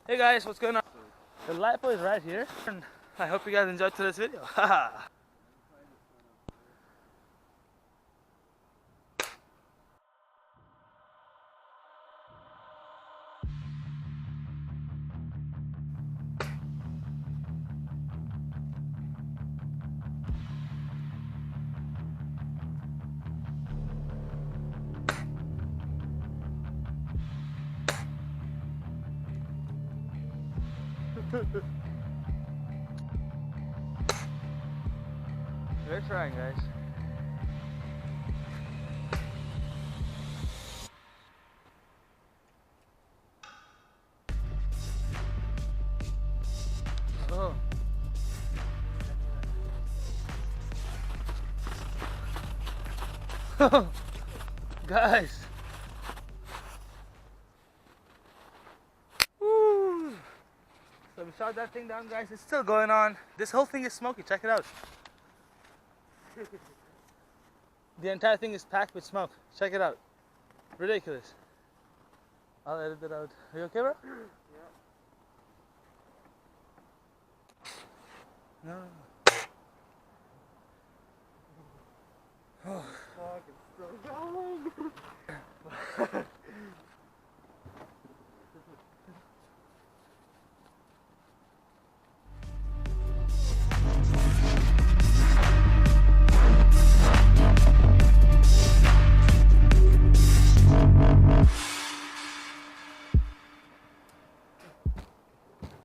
Hey guys, what's going on? The Lipo is right here, and I hope you guys enjoyed today's video. Haha. We're trying, guys. Oh. Guys. Woo. So we shot that thing down, guys. It's still going on. This whole thing is smoky. Check it out. The entire thing is packed with smoke. Check it out. Ridiculous. I'll edit that out. Are you okay, bro? Yeah. No. Oh. Fuck, it's still going.